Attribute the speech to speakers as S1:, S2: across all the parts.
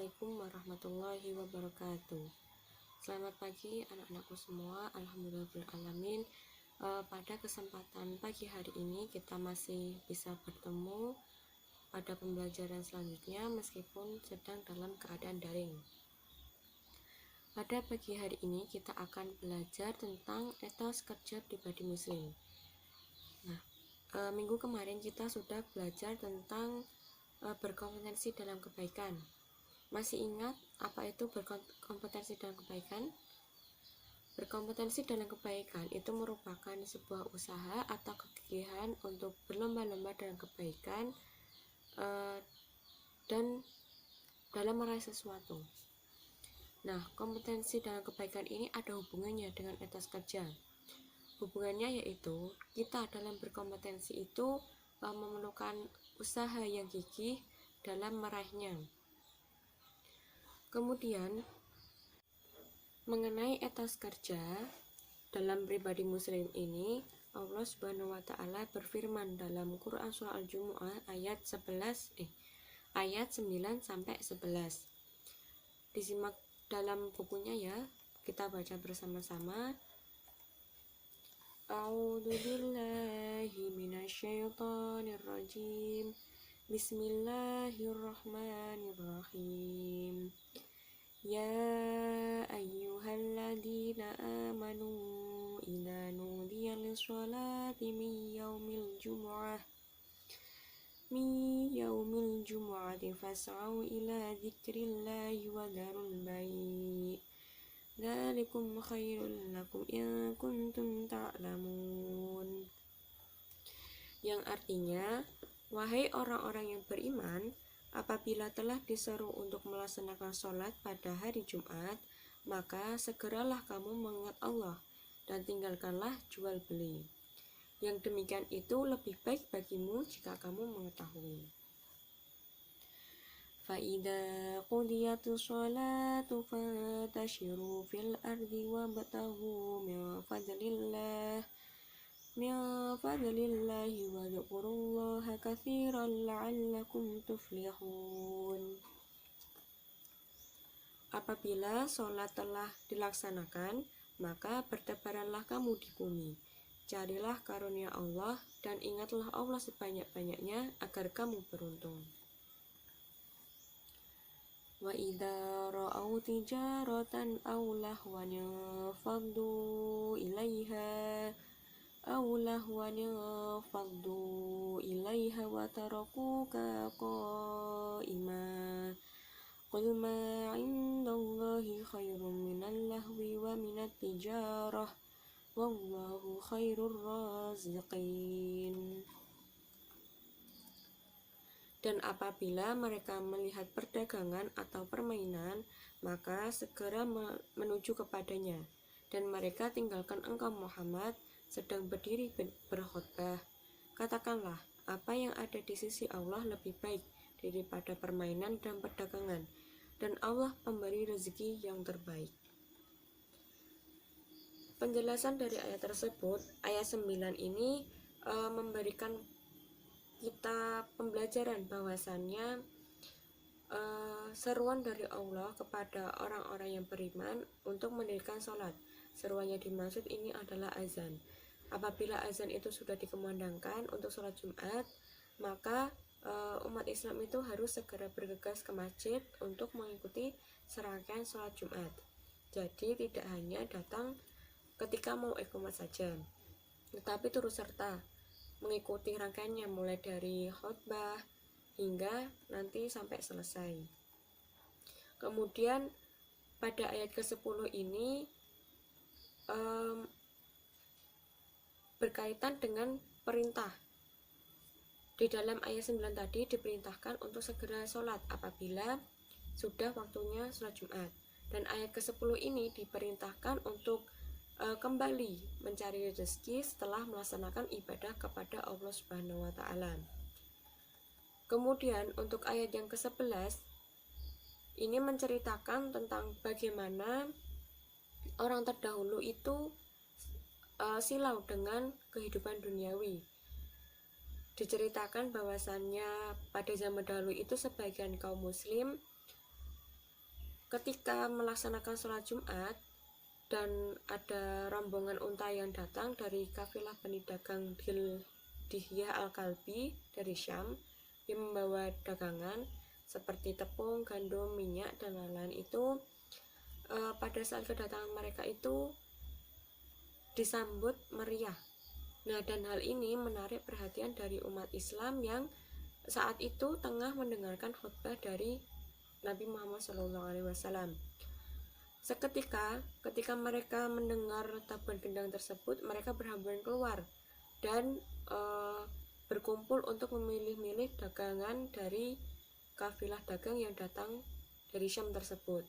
S1: Assalamualaikum warahmatullahi wabarakatuh. Selamat pagi anak-anakku semua. Alhamdulillahirrahmanirrahim. Pada kesempatan pagi hari ini kita masih bisa bertemu pada pembelajaran selanjutnya meskipun sedang dalam keadaan daring. Pada pagi hari ini kita akan belajar tentang etos kerja pribadi muslim. Minggu kemarin kita sudah belajar tentang berkompetensi dalam kebaikan. Masih ingat apa itu berkompetensi dalam kebaikan? Berkompetensi dalam kebaikan itu merupakan sebuah usaha atau kegigihan untuk berlomba-lomba dalam kebaikan dan dalam meraih sesuatu. Nah, kompetensi dalam kebaikan ini ada hubungannya dengan etos kerja. Hubungannya yaitu kita dalam berkompetensi itu memerlukan usaha yang gigih dalam meraihnya. Kemudian mengenai etos kerja dalam pribadi muslim ini, Allah Subhanahu wa taala berfirman dalam Quran surah Al-Jumu'ah ayat 9 sampai 11. Disimak dalam bukunya ya. Kita baca bersama-sama. A'udzu billahi minasyaitonir rajim. Bismillahirrahmanirrahim. Ya ayyuhalladzina amanu idza nudiya lis-sholati min yaumil jumu'ati fas'au ila dzikrillahi wa dzarul bai' dzalikum khairul lakum in kuntum ta'lamun. Yang artinya, wahai orang-orang yang beriman, apabila telah diseru untuk melaksanakan sholat pada hari Jumat, maka segeralah kamu mengingat Allah dan tinggalkanlah jual beli. Yang demikian itu lebih baik bagimu jika kamu mengetahui. Fa'idza qudiyatus sholatu fantashiru fil ardi wabtaghu min fadlillahi wa dzkurullaha katsiran la'allakum tuflihun. Apabila sholat telah dilaksanakan, maka bertebaranlah kamu di bumi. Carilah karunia Allah dan ingatlah Allah sebanyak-banyaknya agar kamu beruntung. Wa idza ra'au tijaratan aw lahwan faddu ilaiha wa tarakuka qa'ima qul ma 'indallahi khairum minal lahwi wa minat tijarah wallahu khairur raziqin. Dan apabila mereka melihat perdagangan atau permainan, maka segera menuju kepadanya, dan mereka tinggalkan engkau Muhammad sedang berdiri berkhutbah. Katakanlah, apa yang ada di sisi Allah lebih baik daripada permainan dan perdagangan, dan Allah pemberi rezeki yang terbaik. Penjelasan dari ayat tersebut, ayat 9 ini memberikan kita pembelajaran bahwasannya seruan dari Allah kepada orang-orang yang beriman untuk mendirikan sholat. Seruan yang dimaksud ini adalah azan. Apabila azan itu sudah dikumandangkan untuk sholat Jumat, maka umat Islam itu harus segera bergegas ke masjid untuk mengikuti serangkaian sholat Jumat. Jadi tidak hanya datang ketika mau iqamah saja, tetapi turut serta mengikuti rangkaiannya mulai dari khutbah hingga nanti sampai selesai. Kemudian pada ayat ke-10 ini berkaitan dengan perintah. Di dalam ayat 9 tadi diperintahkan untuk segera sholat apabila sudah waktunya sholat Jumat. Dan ayat ke-10 ini diperintahkan untuk kembali mencari rezeki setelah melaksanakan ibadah kepada Allah Subhanahu wa taala. Kemudian untuk ayat yang ke-11 ini menceritakan tentang bagaimana orang terdahulu itu silau dengan kehidupan duniawi. Diceritakan bahwasannya pada zaman dahulu itu sebagian kaum muslim ketika melaksanakan sholat Jumat dan ada rombongan unta yang datang dari kafilah Bani dagang Dihyah Al-Kalbi dari Syam yang membawa dagangan seperti tepung, gandum, minyak, dan lain-lain itu pada saat kedatangan mereka itu disambut meriah. Nah, dan hal ini menarik perhatian dari umat Islam yang saat itu tengah mendengarkan khutbah dari Nabi Muhammad SAW. Seketika, ketika mereka mendengar tabuhan gendang tersebut, mereka berhamburan keluar dan berkumpul untuk memilih-milih dagangan dari kafilah dagang yang datang dari Syam tersebut.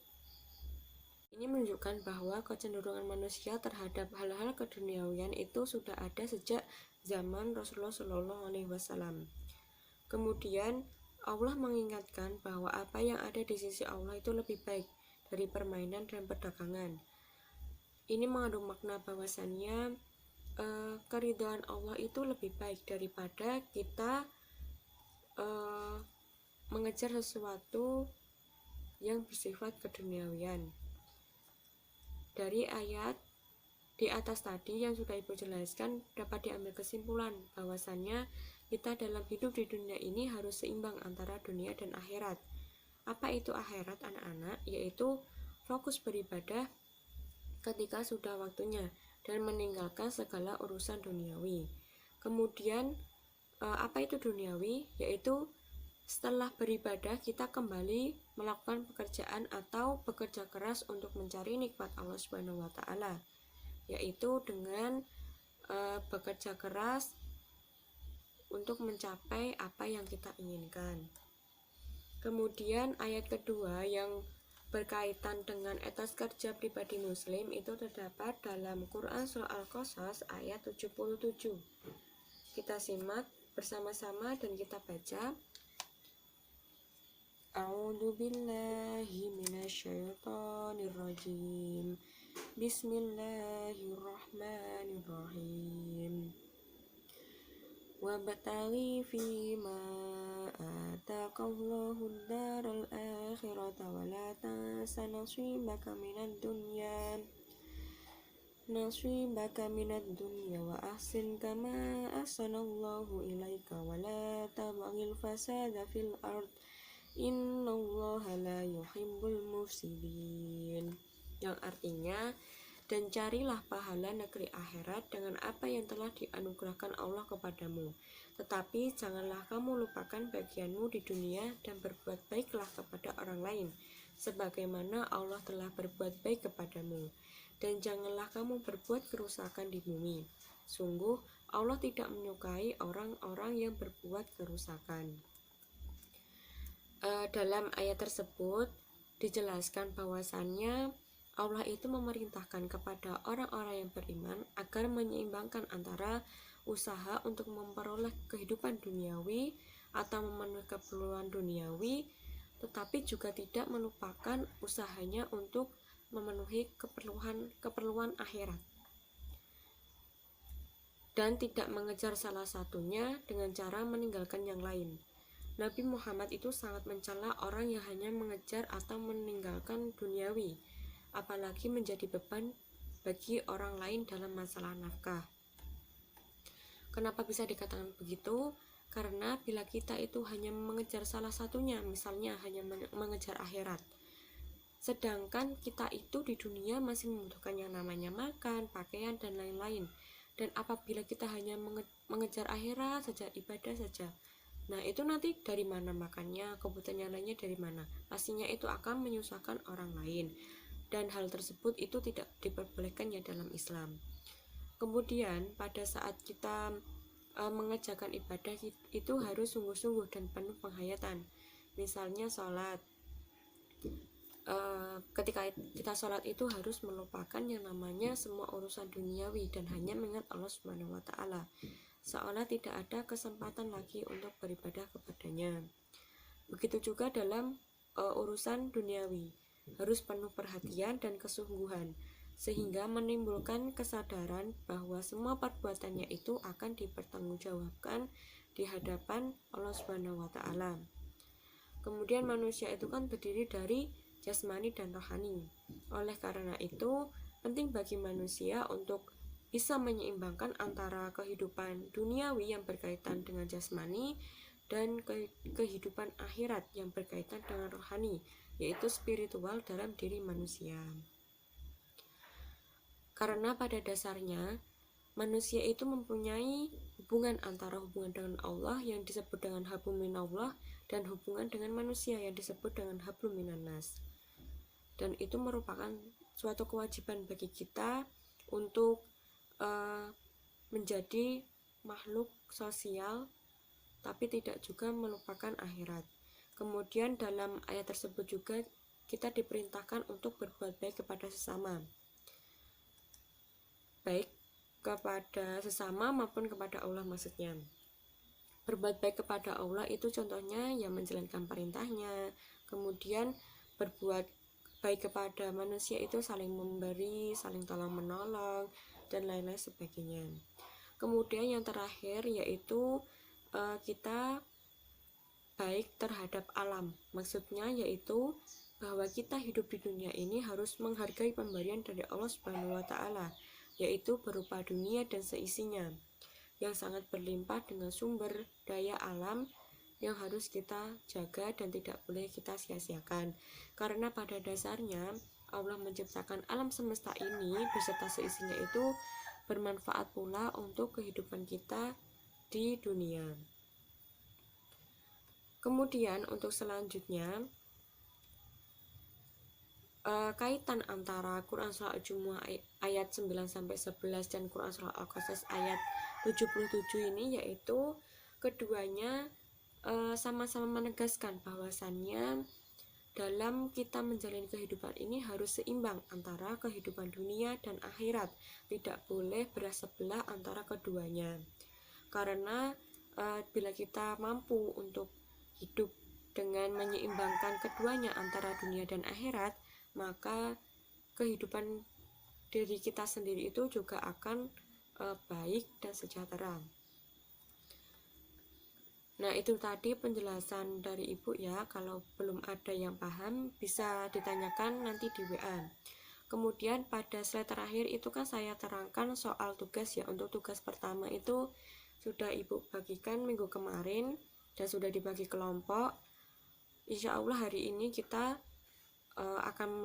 S1: Ini menunjukkan bahwa kecenderungan manusia terhadap hal-hal keduniawian itu sudah ada sejak zaman Rasulullah SAW. Kemudian Allah mengingatkan bahwa apa yang ada di sisi Allah itu lebih baik dari permainan dan perdagangan. Ini mengandung makna bahwasannya keridhaan Allah itu lebih baik daripada kita mengejar sesuatu yang bersifat keduniawian. Dari ayat di atas tadi yang sudah Ibu jelaskan, dapat diambil kesimpulan bahwasannya kita dalam hidup di dunia ini harus seimbang antara dunia dan akhirat. Apa itu akhirat, anak-anak? Yaitu fokus beribadah ketika sudah waktunya dan meninggalkan segala urusan duniawi. Kemudian apa itu duniawi? Yaitu setelah beribadah kita kembali melakukan pekerjaan atau bekerja keras untuk mencari nikmat Allah Subhanahu wa taala, yaitu dengan bekerja keras untuk mencapai apa yang kita inginkan. Kemudian ayat kedua yang berkaitan dengan etos kerja pribadi muslim itu terdapat dalam Quran surah Al-Qasas ayat 77. Kita simak bersama-sama dan kita baca. A'udzu billahi minasyaitonir rajim. Bismillahirrahmanirrahim. Wabtaghi fima ataqallahu ad-daral akhirata wa la tansa nasibaka minad dunya wa ahsin kama ahsanallahu ilaika wa la tabghil fasada fil ard innallaha la yuhibbul mufsidin, yang artinya, dan carilah pahala negeri akhirat dengan apa yang telah dianugerahkan Allah kepadamu, tetapi janganlah kamu lupakan bagianmu di dunia dan berbuat baiklah kepada orang lain sebagaimana Allah telah berbuat baik kepadamu, dan janganlah kamu berbuat kerusakan di bumi. Sungguh Allah tidak menyukai orang-orang yang berbuat kerusakan. Dalam ayat tersebut dijelaskan bahwasannya Allah itu memerintahkan kepada orang-orang yang beriman agar menyeimbangkan antara usaha untuk memperoleh kehidupan duniawi atau memenuhi keperluan duniawi, tetapi juga tidak melupakan usahanya untuk memenuhi keperluan akhirat, dan tidak mengejar salah satunya dengan cara meninggalkan yang lain. Nabi Muhammad itu sangat mencela orang yang hanya mengejar atau meninggalkan duniawi, apalagi menjadi beban bagi orang lain dalam masalah nafkah. Kenapa bisa dikatakan begitu? Karena bila kita itu hanya mengejar salah satunya, misalnya hanya mengejar akhirat, sedangkan kita itu di dunia masih membutuhkan yang namanya makan, pakaian, dan lain-lain. Dan apabila kita hanya mengejar akhirat saja, ibadah saja, nah itu nanti dari mana makannya, kebutuhan yang lainnya dari mana? Pastinya itu akan menyusahkan orang lain, dan hal tersebut itu tidak diperbolehkan ya dalam Islam. Kemudian pada saat kita mengerjakan ibadah itu harus sungguh-sungguh dan penuh penghayatan. Misalnya sholat, ketika kita sholat itu harus melupakan yang namanya semua urusan duniawi dan hanya mengingat Allah Subhanahu wa taala, seolah tidak ada kesempatan lagi untuk beribadah kepadanya. Begitu juga dalam urusan duniawi, harus penuh perhatian dan kesungguhan, sehingga menimbulkan kesadaran bahwa semua perbuatannya itu akan dipertanggungjawabkan di hadapan Allah Subhanahu wa taala. Kemudian manusia itu kan terdiri dari jasmani dan rohani. Oleh karena itu, penting bagi manusia untuk bisa menyeimbangkan antara kehidupan duniawi yang berkaitan dengan jasmani dan kehidupan akhirat yang berkaitan dengan rohani, yaitu spiritual dalam diri manusia. Karena pada dasarnya manusia itu mempunyai hubungan antara hubungan dengan Allah yang disebut dengan hablum minallah dan hubungan dengan manusia yang disebut dengan hablum minannas. Dan itu merupakan suatu kewajiban bagi kita untuk menjadi makhluk sosial, tapi tidak juga melupakan akhirat. Kemudian dalam ayat tersebut juga kita diperintahkan untuk berbuat baik kepada sesama, baik kepada sesama maupun kepada Allah maksudnya. Berbuat baik kepada Allah itu contohnya ya menjalankan perintahnya, kemudian berbuat baik kepada manusia itu saling memberi, saling tolong menolong, dan lain-lain sebagainya. Kemudian yang terakhir yaitu kita baik terhadap alam, maksudnya yaitu bahwa kita hidup di dunia ini harus menghargai pemberian dari Allah Subhanahu wa Ta'ala, yaitu berupa dunia dan seisinya yang sangat berlimpah dengan sumber daya alam yang harus kita jaga dan tidak boleh kita sia-siakan. Karena pada dasarnya Allah menciptakan alam semesta ini beserta seisinya itu bermanfaat pula untuk kehidupan kita di dunia. Kemudian untuk selanjutnya, kaitan antara Quran Surah Al-Jumu'ah ayat 9-11 dan Quran Surah Al-Qasas ayat 77 ini yaitu keduanya sama-sama menegaskan bahwasannya dalam kita menjalani kehidupan ini harus seimbang antara kehidupan dunia dan akhirat, tidak boleh belah sebelah antara keduanya. Karena bila kita mampu untuk hidup dengan menyeimbangkan keduanya antara dunia dan akhirat, maka kehidupan diri kita sendiri itu juga akan baik dan sejahtera. Nah, itu tadi penjelasan dari Ibu ya. Kalau belum ada yang paham bisa ditanyakan nanti di WA. Kemudian pada slide terakhir itu kan saya terangkan soal tugas ya. Untuk tugas pertama itu sudah Ibu bagikan minggu kemarin dan sudah dibagi kelompok. Insya Allah hari ini kita akan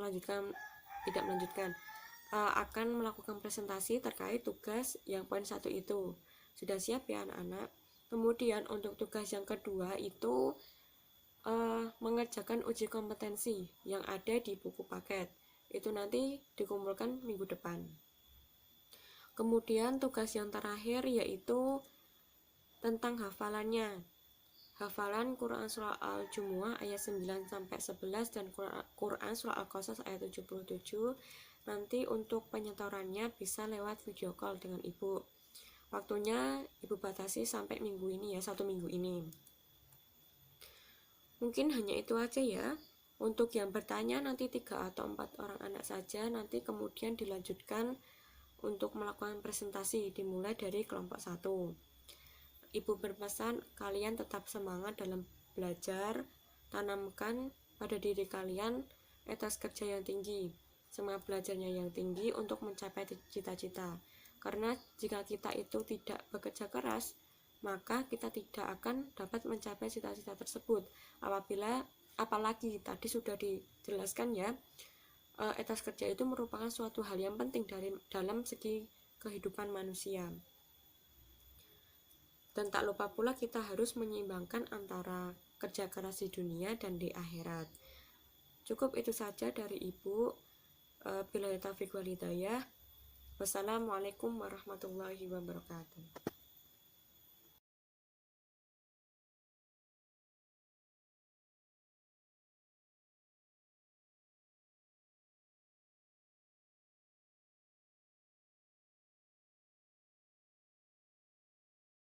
S1: akan melakukan presentasi terkait tugas yang poin 1 itu. Sudah siap ya anak-anak? Kemudian untuk tugas yang kedua itu mengerjakan uji kompetensi yang ada di buku paket. Itu nanti dikumpulkan minggu depan. Kemudian tugas yang terakhir yaitu tentang hafalannya. Hafalan Quran Surah Al-Jumu'ah ayat 9-11 dan Quran Surah Al-Qasas ayat 77. Nanti untuk penyetorannya bisa lewat video call dengan Ibu. Waktunya Ibu batasi sampai minggu ini ya, 1 minggu ini. Mungkin hanya itu aja ya. Untuk yang bertanya nanti 3 atau 4 orang anak saja, nanti kemudian dilanjutkan untuk melakukan presentasi dimulai dari kelompok 1. Ibu berpesan kalian tetap semangat dalam belajar, tanamkan pada diri kalian etos kerja yang tinggi, semangat belajarnya yang tinggi untuk mencapai cita-cita. Karena jika kita itu tidak bekerja keras, maka kita tidak akan dapat mencapai cita-cita tersebut. Apalagi tadi sudah dijelaskan ya, etos kerja itu merupakan suatu hal yang penting dalam segi kehidupan manusia. Dan tak lupa pula kita harus menyeimbangkan antara kerja keras di dunia dan di akhirat. Cukup itu saja dari Ibu. Billahi taufiq wal hidayah. Wassalamualaikum warahmatullahi wabarakatuh.